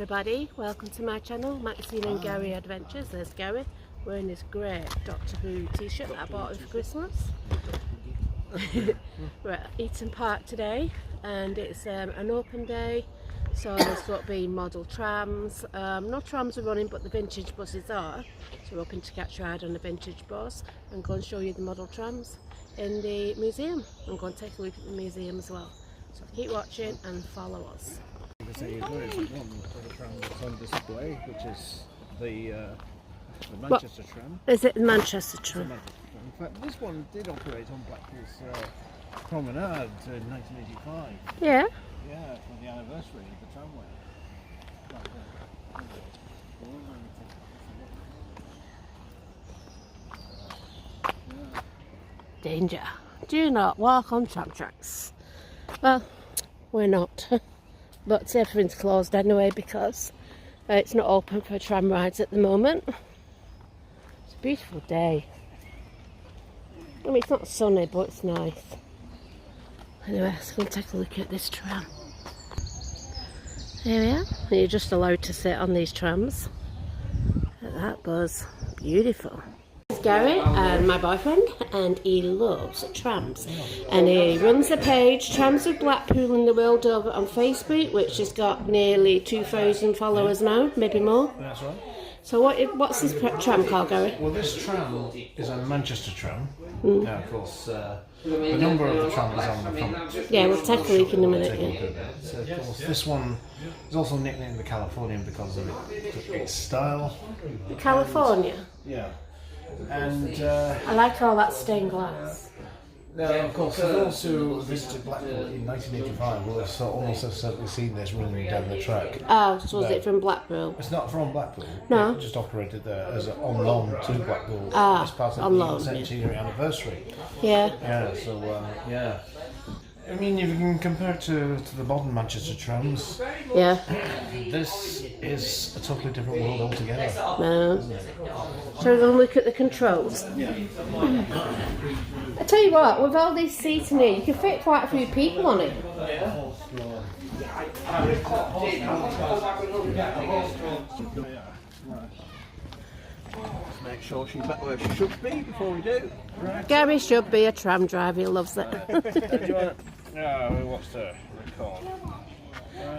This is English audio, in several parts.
everybody, welcome to my channel, Maxine and Gary Adventures. There's Gary wearing his great Doctor Who t-shirt that I bought for Christmas. We're at Heaton Park today and it's an open day, so there's got to be model trams. No trams are running but the vintage buses are, so we're hoping to catch a ride on the vintage bus and go and show you the model trams in the museum. I'm going to take a look at the museum as well, so keep watching and follow us. There you go, it's one of the trams that's on display, which is the Manchester tram. Is it the Manchester tram? In fact, this one did operate on Blackpool's promenade in 1985. Yeah? Yeah, for the anniversary of the tramway. Danger. Do not walk on tram tracks. Well, we're not. But everything's closed anyway because it's not open for tram rides at the moment. It's a beautiful day. I mean, it's not sunny, but it's nice. Anyway, let's go and take a look at this tram. There we are. You're just allowed to sit on these trams. Look at that buzz. Beautiful. Gary and my boyfriend, and he loves trams, and he runs a page Trams of Blackpool in the World over on Facebook, which has got nearly 2,000 followers now, maybe more. That's right. So what's this tram called, Gary? Well, this tram is a Manchester tram. Now, of course, the number of the tram is on the front. Yeah, we'll take a look in a minute. So, of course, this one is also nicknamed the Californian because of its style. California? Yeah. And I like all that stained glass. now, of course, for those who visited Blackpool in 1985 will have almost have certainly seen this running down the track. Oh, so was it from Blackpool? It's not from Blackpool. No. It just operated there as on loan to Blackpool Ah, as part of on the loan, centenary anniversary. Yeah. Yeah, so, yeah. I mean, if you can compare it to the modern Manchester trams, Yeah. this is a totally different world altogether. No. Shall we go and look at the controls? Yeah. I tell you what, with all these seats in here, you can fit quite a few people on it. Make sure she's back where she should be before we do. Right. Gary should be a tram driver, he loves it. What's the record?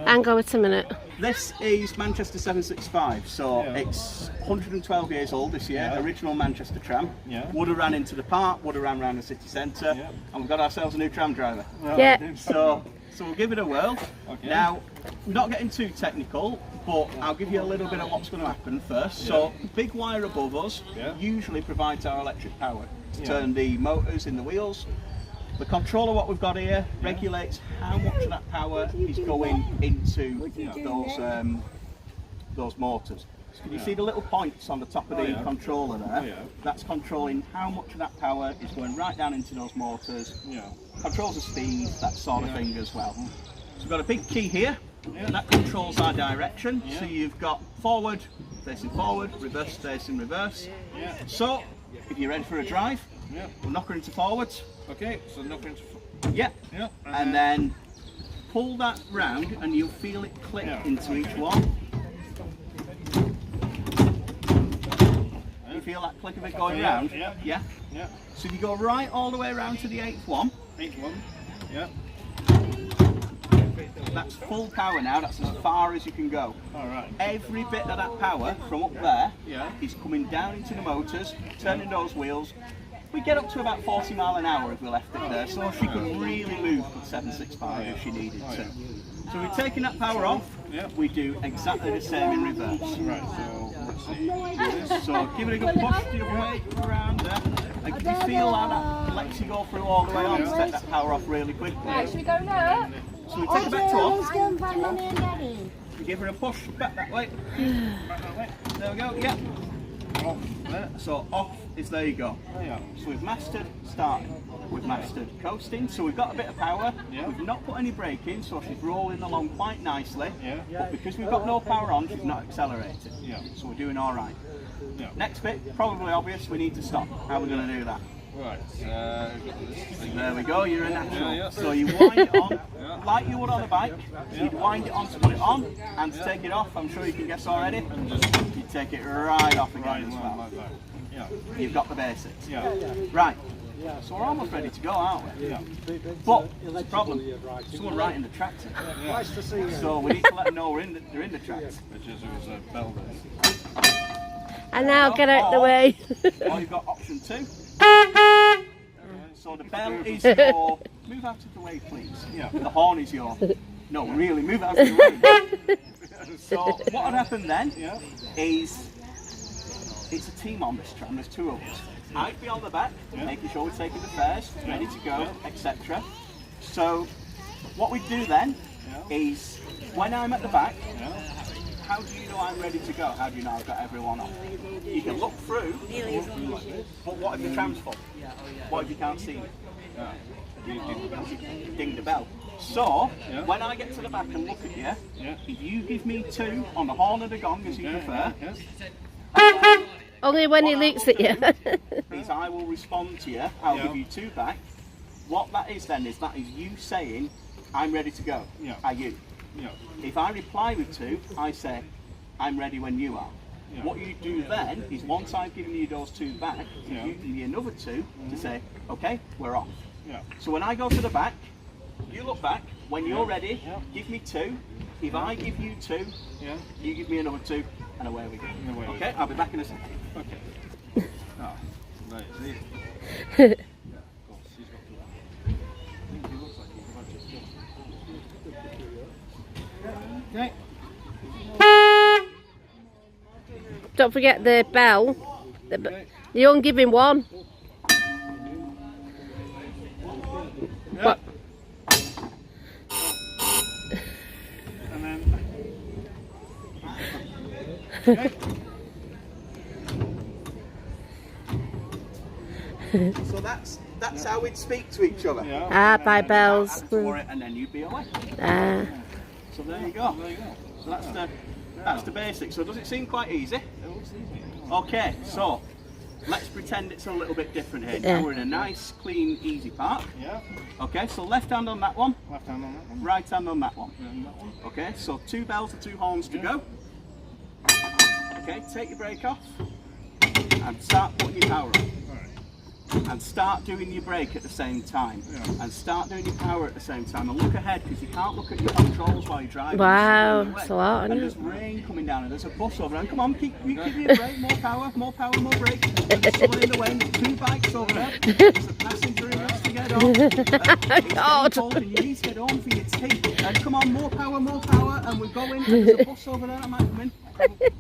Hang on a minute. This is Manchester 765, so it's 112 years old this year. Yeah. Original Manchester tram. Yeah. Would have ran into the park, would have ran around the city centre, Yeah. and we've got ourselves a new tram driver. Yeah. So we'll give it a whirl. Okay. Now, not getting too technical, but I'll give you a little bit of what's going to happen first. So, big wire above us usually provides our electric power to turn the motors in the wheels. The controller, what we've got here, regulates how much of that power is going into those motors. So can you see the little points on the top of the controller there? That's controlling how much of that power is going right down into those motors. Controls the speed, that sort of thing as well. So we've got a big key here, and that controls our direction. So you've got forward, facing forward, reverse, facing reverse. So, if you're ready for a drive, we'll knock her into forwards. Okay, so knock into. And then pull that round and you'll feel it click into each one. You feel that click of it going round? Yeah. So you go right all the way around to the eighth one. That's full power now, that's as far as you can go. Alright. Every bit of that power from up there is coming down into the motors, turning those wheels. We get up to about 40 mile an hour if we left it there, so she could really move with 765 if she needed to. So we're taking that power off, we do exactly the same in reverse. Right, so let's see. So give it a good push the other way, around there. And can you feel how that lets you go through all the way on to take that power off really quickly? Right, should we go now? So we take it back to off. We give her a push back that way. Back that way. There we go, Off there. So off is there you go. So we've mastered starting. We've mastered coasting, so we've got a bit of power. We've not put any brake in, so she's rolling along quite nicely. But because we've got no power on, she's not accelerating. So we're doing all right. Next bit, probably obvious, we need to stop. How are we going to do that? Right, There we go, you're a natural. So you wind it on, like you would on a bike, you'd wind it on to put it on, and to take it off, I'm sure you can guess already, you'd take it right off again as well. Yeah. You've got the basics. Yeah. Right, so we're almost ready to go, aren't we? Yeah. But there's a problem, someone right in the tractor. So we need to let them know they're in the tractor. Which is, it was a bell race. And now get out the way. Or you've got option 2. So the bell is your... Move out of the way, please. Yeah. The horn is your... No, really, move out of the way. So what would happen then is... It's a team on this tram, there's 2 of us. I'd be on the back, making sure we're taking the fares, ready to go, etc. So what we do then is, when I'm at the back, how do you know I'm ready to go? How do you know I've got everyone on? You can look through, but what if the tram's full? What if you can't see me? Ding the bell. So, when I get to the back and look at you, if you give me 2 on the horn or the gong, as you prefer, Only when he looks at you. is I will respond to you, I'll give you 2 back. What that is then is that is you saying, I'm ready to go. Are you? If I reply with 2, I say, I'm ready when you are. What you do then is once I've given you those 2 back, you give me another 2 to say, okay, we're off. So when I go to the back, you look back, when you're ready, give me 2. If I give you 2, you give me another 2, and away we go. Okay, I'll be back in a second. Okay. Oh, right, see? Okay. Don't forget the bell. You only give him 1. What? And then... Okay. So that's how we'd speak to each other. Ah, by bells. For it, and then you'd be away. Ah. So there you go. So that's the basics. So does it seem quite easy? Okay, so let's pretend it's a little bit different here. Now we're in a nice, clean, easy park. Okay, so left hand on that one. Left hand on that one. Right hand on that one. Okay, so 2 bells or 2 horns to go. Okay, take your brake off and start putting your power on. And start doing your brake at the same time. And start doing your power at the same time. And look ahead, because you can't look at your controls while you're driving. Wow, that's a lot, and isn't there's rain coming down and there's a bus over. And come on, keep your brake, more power, more brake. And there's someone in the way, there's 2 bikes over there. There's a passenger who has to get on. It's cold and you need to get on for your tea. And come on, more power, and we're going. And there's a bus over there that might come in.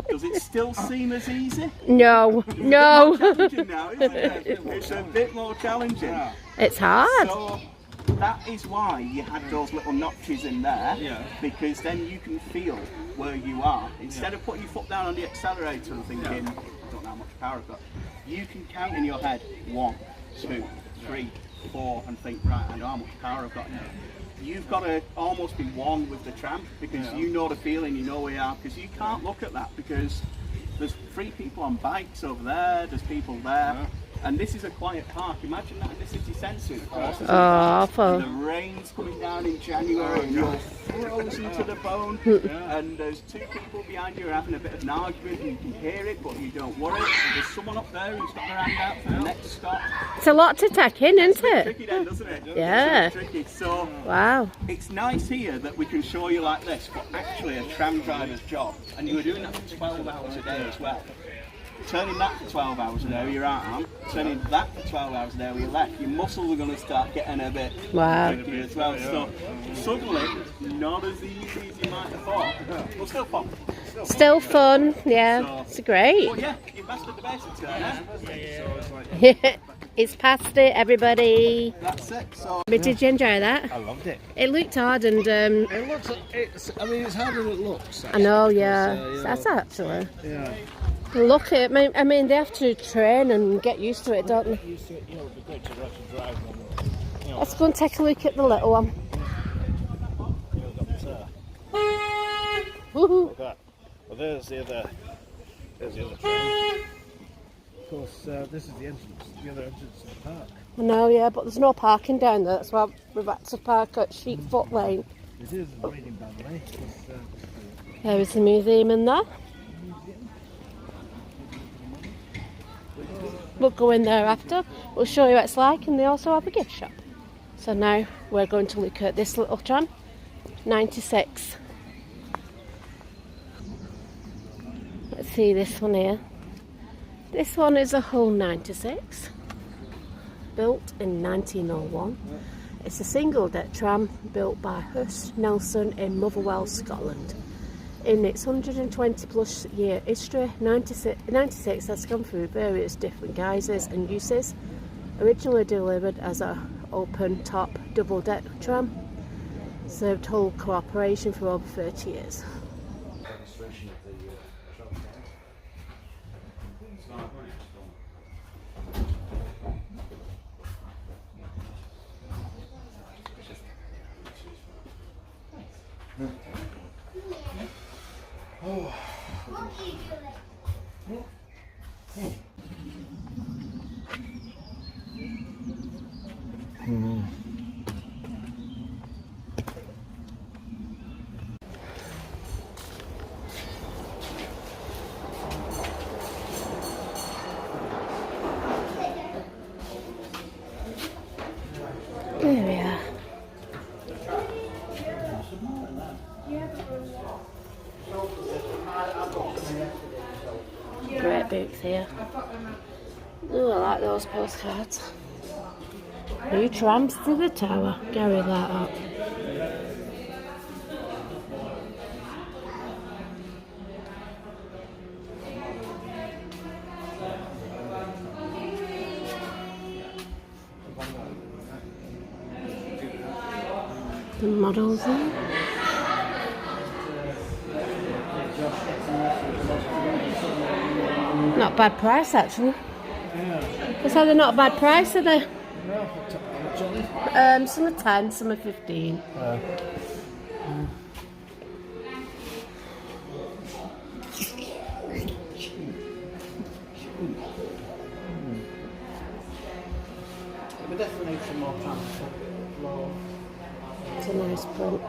Does it still seem as easy? No. It's more challenging now, isn't it? It's a bit more challenging. It's hard. So that is why you had those little notches in there, because then you can feel where you are. Instead of putting your foot down on the accelerator and thinking, I don't know how much power I've got, you can count in your head 1, 2, 3, 4 and think, right, I know how much power I've got now. You've got to almost be one with the tram, because you know the feeling, you know where you are, because you can't look at that, because there's 3 people on bikes over there, there's people there, and this is a quiet park. Imagine that in the city centre, of course. Awful. And the rain's coming down in January and you're frozen to the bone, and there's 2 people behind you having a bit of an argument and you can hear it, but you don't worry. And there's someone up there who's got their hand out for the next stop. It's a lot to take in, isn't it? Tricky then, doesn't it? Yeah. It's tricky. So wow. It's nice here that we can show you like this, but actually a tram driver's job, and you were doing that for 12 hours a day as well. Turning that for 12 hours a day with your arm, turning that for 12 hours a day with your left, your muscles are going to start getting a bit tricky as well. So suddenly, not as easy as you might have thought, but still fun. Still fun, yeah. So, it's great. But yeah, you've mastered the basics there. It's past it, everybody. That's it. So But did you enjoy that? I loved it. It looked hard and It looks. I mean, it's harder than it looks. I know, yeah. That's actually. Yeah. Look at it. I mean, they have to train and get used to it, don't they? Used to it, you know, it'd be great to actually drive one. You know, Let's go and take a look at the little one. Woohoo! like that. Well, there's the other train. Of course, this is the entrance, the other entrance to the park. I know, yeah, but there's no parking down there. That's why we've had to park at Sheepfoot Lane. It is raining badly. There is the museum in there. We'll go in there after. We'll show you what it's like, and they also have a gift shop. So now we're going to look at this little tram, 96. Let's see this one here. This one is a Hull 96, built in 1901. It's a single deck tram built by Hurst Nelson in Motherwell, Scotland. In its 120 plus year history, 96 has gone through various different guises and uses. Originally delivered as an open top double deck tram, served Hull Corporation for over 30 years. There we are. Great books here. Oh, I like those postcards. New trams to the tower. Carry that up. The models there. Not bad price actually. I said they're not a bad price, are they? Some are 10, some are 15. We definitely need some more trams. It's a nice print.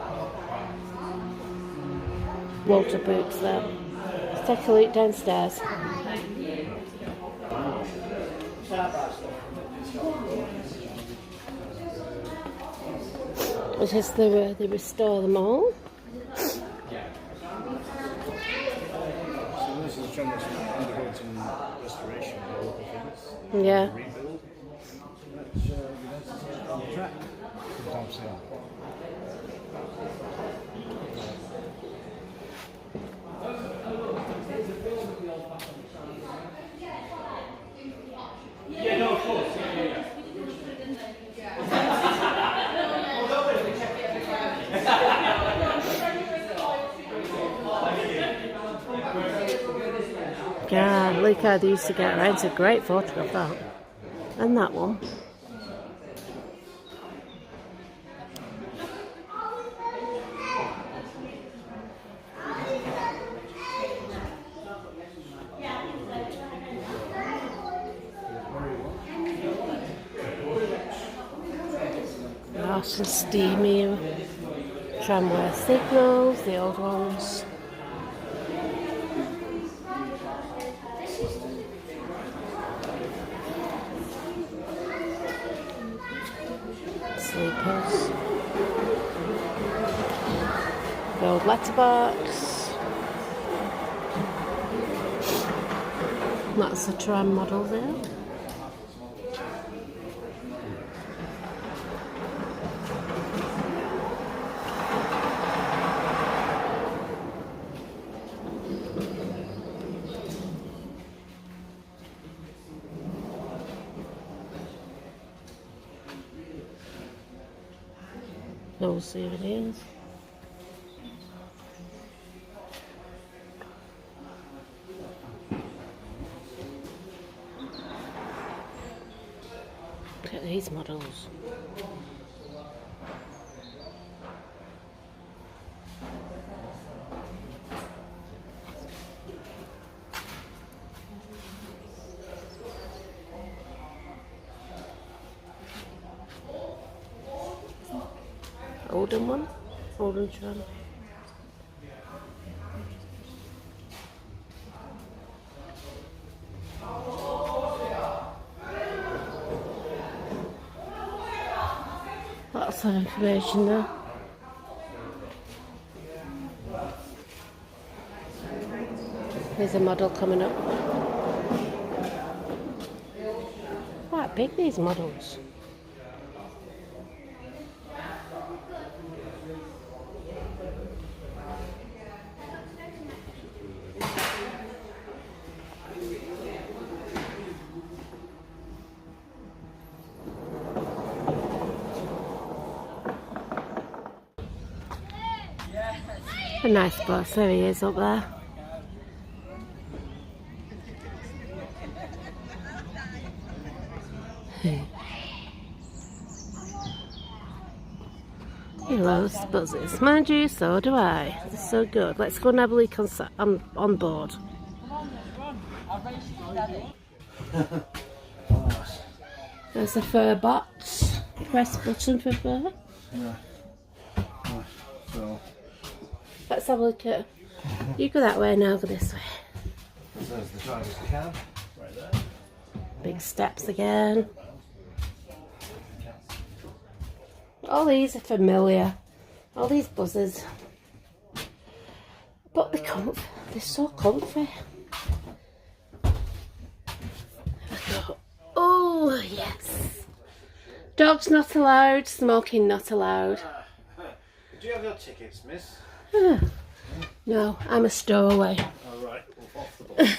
Loads of books there. Let's take a look downstairs. This is the they restore them all. So this is a tram that's undergoing some restoration or local things. Yeah. Rebuild. That's on the track. Sometimes they are. God, look how they used to get around. It's a great photograph, that. And that one. Nice and steamy. Tramway signals, the old ones. Sleepers. The old letterbox. That's the tram model there. Those souvenirs. Look at these models. Oldham one. Oldham tram. Lots of information there. There's a model coming up. Quite big, these models. A nice bus, there he is up there. He loves buzzes. Mind you, so do I. They're so good. Let's go and have a look on board. There's a fur box. Press button for fur. Yeah. So. Let's have a look at. You go that way and I'll go this way. There's the driver's cab. Right there. Big steps again. All these are familiar. All these buzzers. But they're so comfy. Oh, yes. Dogs not allowed, smoking not allowed. Do you have your tickets, miss? No, I'm a stowaway. Oh, right. Off the bus.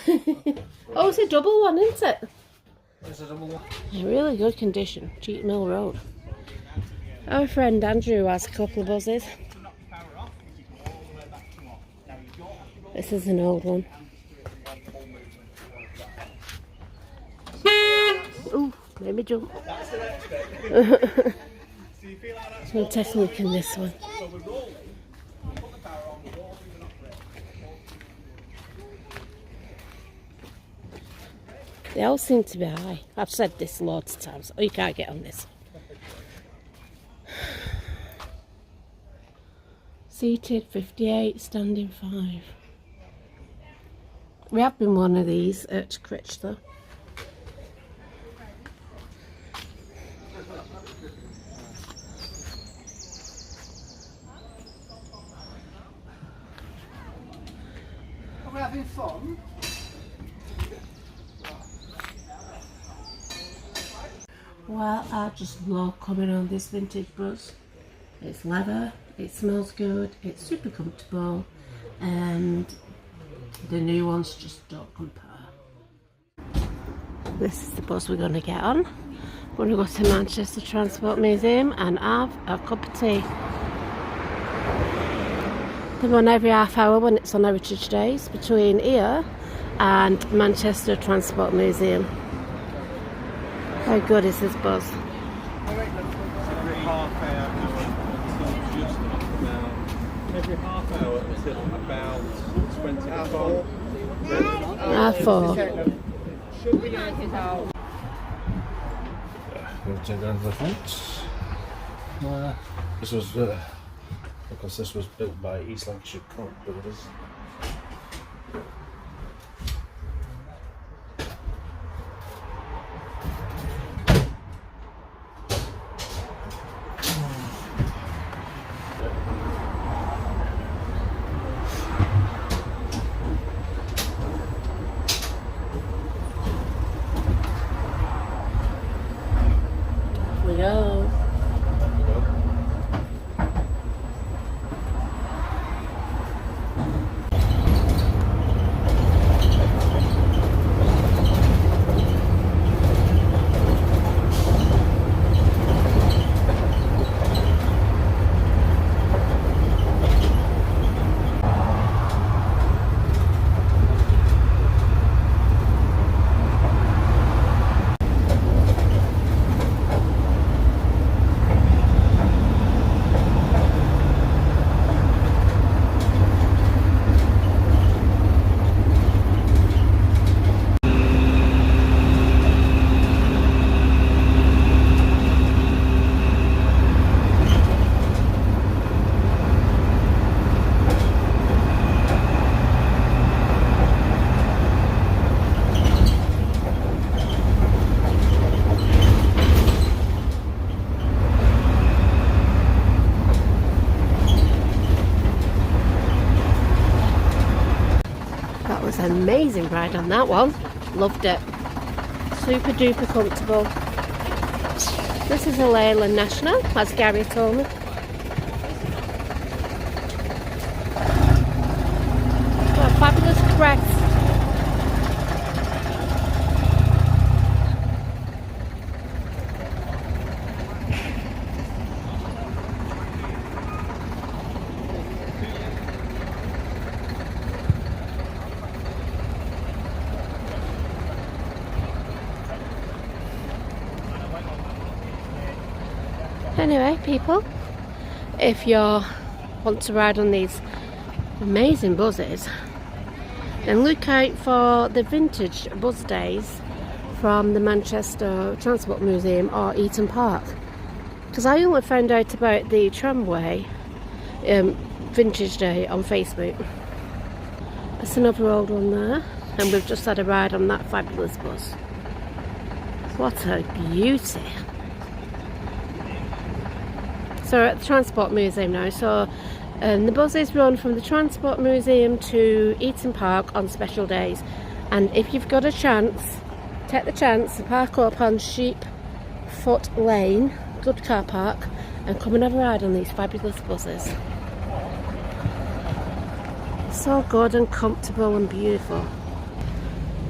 Oh, it's a double one, isn't it? It's a double one. In really good condition. Heaton Mill Road. Our friend Andrew has a couple of buzzes. This is an old one. Ooh, made me jump. We'll take a look in this one. They all seem to be high. I've said this loads of times. Oh, you can't get on this. Seated 58, standing 5. We have been one of these at Critch though. Are we having fun? Well, I just love coming on this vintage bus. It's leather, it smells good, it's super comfortable, and the new ones just don't compare. This is the bus we're going to get on. We're going to go to Manchester Transport Museum and have a cup of tea. They run every half hour when it's on Heritage Days between here and Manchester Transport Museum. How good is this bus? Every half hour until about 20 to 4. R4. Should we get it out? We'll take down to the front. This was, because this was built by East Lancashire Builders. We go. amazing ride on that one. Loved it. Super duper comfortable. This is a Leyland National, as Gary told me. What a fabulous crest. Anyway, people, if you want to ride on these amazing buses, then look out for the vintage bus days from the Manchester Transport Museum or Heaton Park. Because I only found out about the Tramway vintage day on Facebook. That's another old one there, and we've just had a ride on that fabulous bus. What a beauty! So we're at the Transport Museum now. So the buses run from the Transport Museum to Heaton Park on special days. And if you've got a chance, take the chance to park up on Sheepfoot Lane, good car park, and come and have a ride on these fabulous buses. So good and comfortable and beautiful.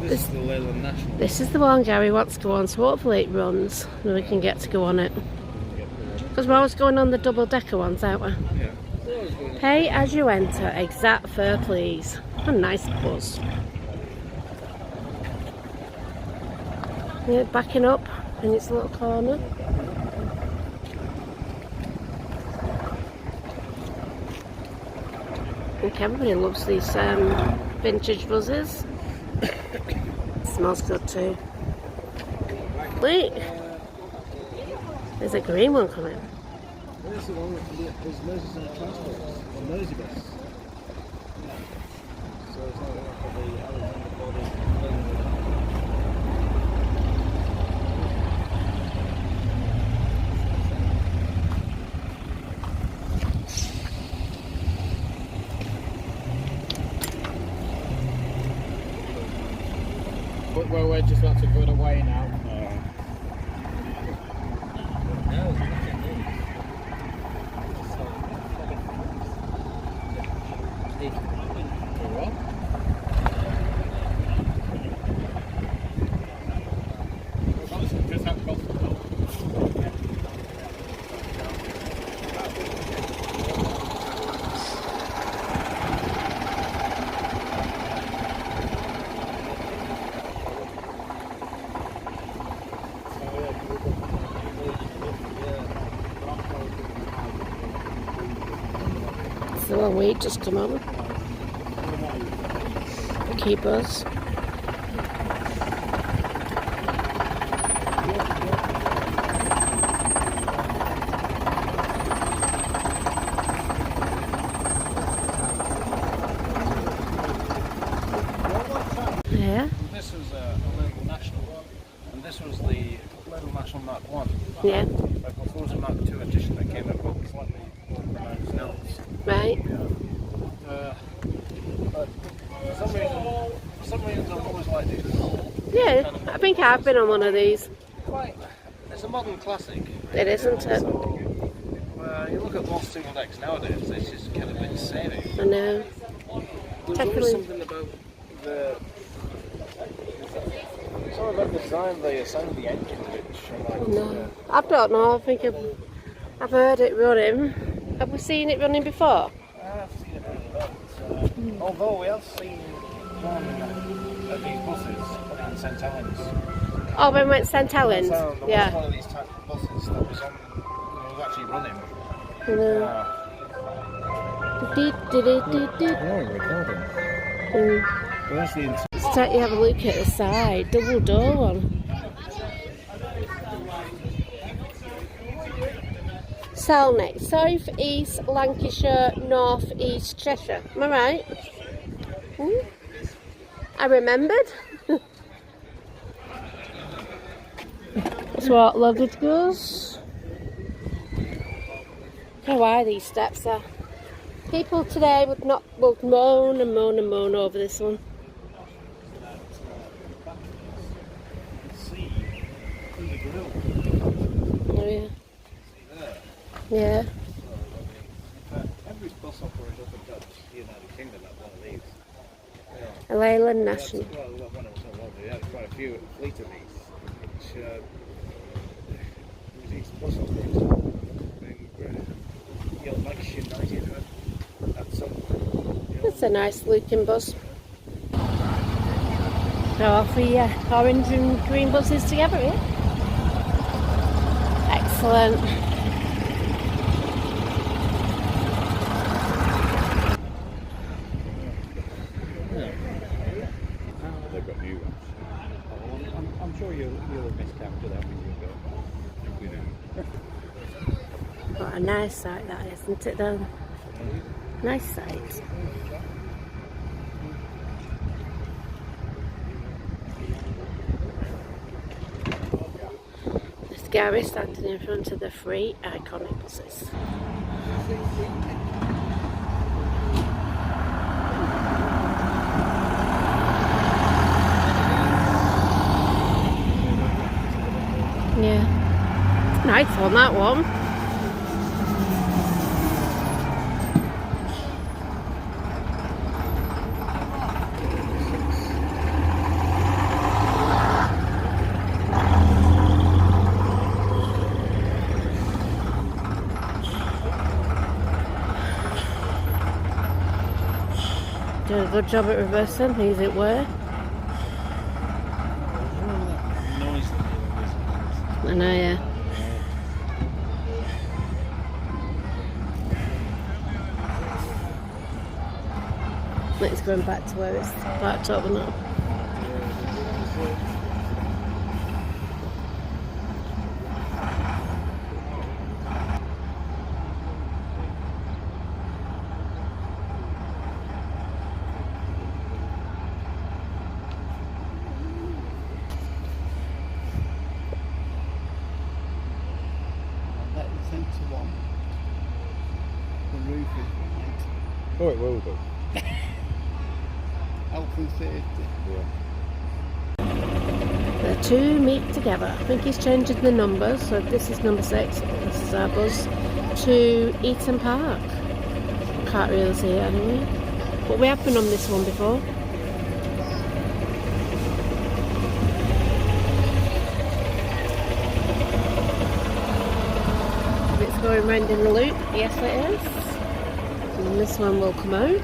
This is the Leyland National. This is the one Gary wants to go on, so hopefully it runs and we can get to go on it. Because we're always going on the double-decker ones, aren't we? Yeah. Pay as you enter, exact fare please. A nice bus. Yeah, backing up in its little corner. I think everybody loves these vintage buses. Smells good too. Wait! There's a green one coming. Where's the one with there's Merseyside Transport or Merseybus? So it's not enough for the Alexander body. But we're just about to run away now. The one we just come on. The key bus. Yeah. This was a Leyland National, and this was the Leyland National Mark 1. Yeah. Before was a Mark 2 edition that came out slightly more pronounced notes. Right. But for some reason I've always liked it. Yeah, I think I've been on one of these. It's a modern classic. It isn't it? So, you look at most single decks nowadays, it's just kind of insane. I know. There's always something about the... It's all about the design, the sound of the engine, which I like. No, I don't know. I think I've heard it running. Have we seen it running before? I've seen it really well. Although we have seen one of these buses in St Helens. Oh, when we went to St Helens? There was Yeah. one of these type of buses that was on, was actually running. No. recording. Well, that's the Let's take you have a look at the side. Double door one. Selneck, South East Lancashire, North East Cheshire. Am I right? I remembered. That's what luggage goes. How high these steps are. People today would moan and moan and moan over this one. Yeah. Every bus operator up and down the United Kingdom had one of these. Leyland National. Well, we got one of them, so we had quite a few fleet of these, which these bus operators being Lancashire United had some. It's a nice looking bus. So all three orange and green buses together here. Excellent. They've got new ones. I'm sure you'll have missed after that when you go. What a nice site that is, isn't it though? Nice site. There's Gary standing in front of the three iconic buses. Yeah. Nice one, that one. Doing a good job at reversing, as it were. I know, yeah. It's going back to where it's parked up now. The roof is white. Oh, it will do. Health and safety. Yeah. The two meet together. I think he's changing the numbers, so this is number 6, this is our bus, to Heaton Park. Can't really see it anyway. But we have been on this one before. It's going round in the loop, yes it is. And then this one will come out.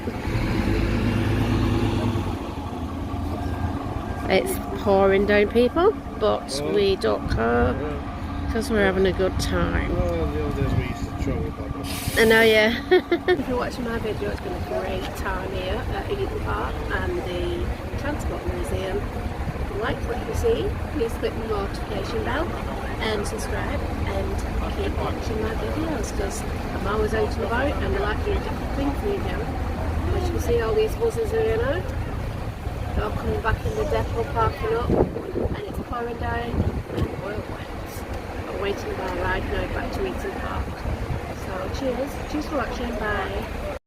It's pouring down, people, but we don't care because we're having a good time. Oh, the old days we used to travel back. I know, yeah. If you're watching my video, it's been a great time here at Heaton Park and the Transport Museum. If you like what you see, please click the notification bell and subscribe and keep watching my videos because I'm always out and about and I like doing different things for you now. As you can see, all these buses are here now. They're all coming back in the depot, parking up, and it's pouring down and oil wet. I'm waiting for our ride now back to Heaton Park. So cheers for watching, bye.